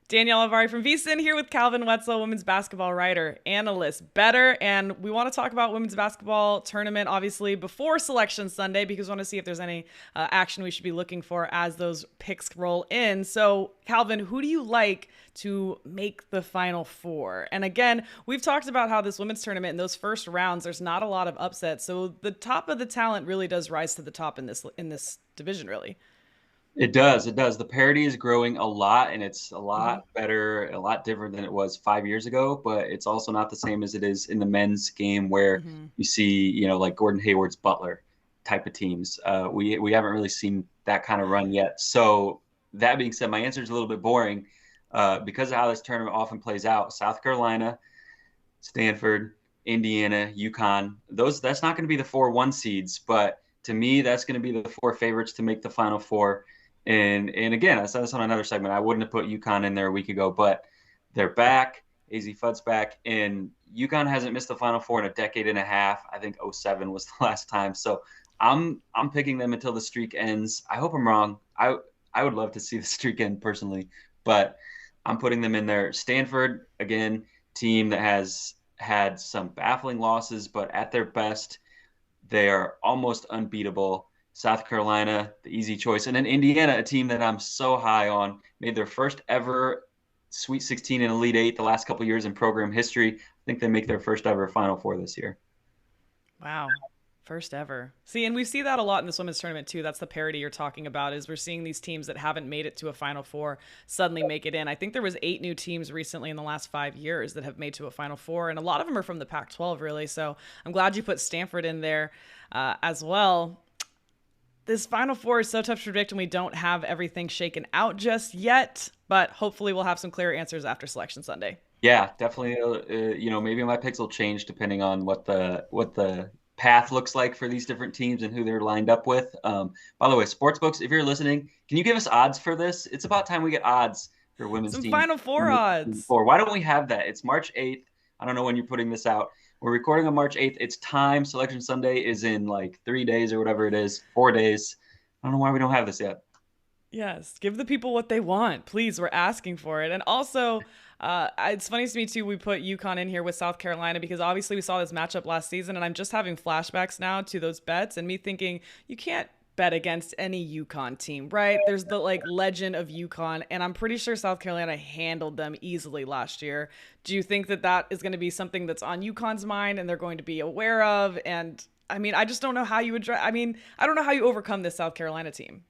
Danielle Alvari from VSiN here with Calvin Wetzel, women's basketball writer, analyst, better. And we want to talk about women's basketball tournament, obviously, before Selection Sunday, because we want to see if there's any action we should be looking for as those picks roll in. So, Calvin, who do you like to make the Final Four? And again, we've talked about how this women's tournament in those first rounds, there's not a lot of upsets. So the top of the talent really does rise to the top in this division, really. It does. It does. The parity is growing a lot, and it's a Mm-hmm. lot better, a lot different than it was 5 years ago. But it's also not the same as it is in the men's game, where Mm-hmm. you see, like Gordon Hayward's Butler type of teams. We haven't really seen that kind of run yet. So that being said, my answer is a little bit boring, because of how this tournament often plays out. South Carolina, Stanford, Indiana, UConn. That's not going to be the 4-1 seeds, but to me, that's going to be the four favorites to make the Final Four. And again, I said this on another segment. I wouldn't have put UConn in there a week ago, but they're back. AZ Fudd's back, and UConn hasn't missed the Final Four in a decade and a half. I think '07 was the last time. So I'm picking them until the streak ends. I hope I'm wrong. I would love to see the streak end personally, but I'm putting them in there. Stanford, again, team that has had some baffling losses, but at their best, they are almost unbeatable. South Carolina, the easy choice. And then Indiana, a team that I'm so high on, made their first ever Sweet 16 and Elite Eight the last couple of years in program history. I think they make their first ever Final Four this year. Wow. First ever. See, and we see that a lot in this women's tournament too. That's the parity you're talking about, is we're seeing these teams that haven't made it to a Final Four suddenly make it in. I think there was 8 new teams recently in the last 5 years that have made to a Final Four, and a lot of them are from the Pac-12, really. So I'm glad you put Stanford in there as well. This Final Four is so tough to predict, and we don't have everything shaken out just yet, but hopefully we'll have some clear answers after Selection Sunday. Yeah, definitely. Maybe my picks will change depending on what the path looks like for these different teams and who they're lined up with. By the way, sportsbooks, if you're listening, can you give us odds for this? It's about time we get odds for women's Some teams. Final Four odds. Why don't we have that? It's March 8th. I don't know when you're putting this out. We're recording on March 8th. It's time. Selection Sunday is in like 3 days or whatever it is, 4 days. I don't know why we don't have this yet. Yes, give the people what they want. Please, we're asking for it. And also, it's funny to me too, we put UConn in here with South Carolina because obviously we saw this matchup last season, and I'm just having flashbacks now to those bets and me thinking, you can't bet against any UConn team, right? There's the like legend of UConn, and I'm pretty sure South Carolina handled them easily last year. Do you think that that is going to be something that's on UConn's mind and they're going to be aware of? And I mean, I just don't know how you address, I mean, I don't know how you overcome this South Carolina team.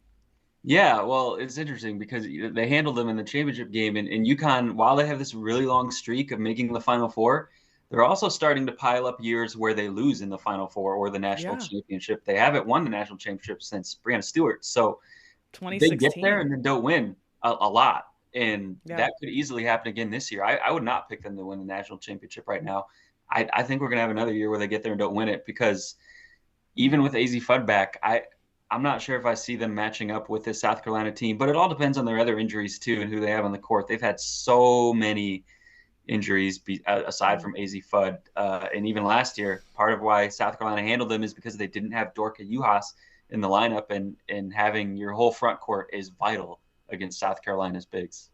Yeah, well, it's interesting because they handled them in the championship game, and UConn, while they have this really long streak of making the Final Four, they're also starting to pile up years where they lose in the Final Four or the national Yeah, championship. They haven't won the national championship since Brianna Stewart, so they get there 2016. and then don't win a lot, and Yeah. that could easily happen again this year. I would not pick them to win the national championship right now. I think we're gonna have another year where they get there and don't win it because even with AZ Fudd back, I'm not sure if I see them matching up with this South Carolina team, but it all depends on their other injuries too and who they have on the court. They've had so many injuries aside Mm. from AZ Fudd, and even last year, part of why South Carolina handled them is because they didn't have Dorka Juhas in the lineup, and having your whole front court is vital against South Carolina's bigs.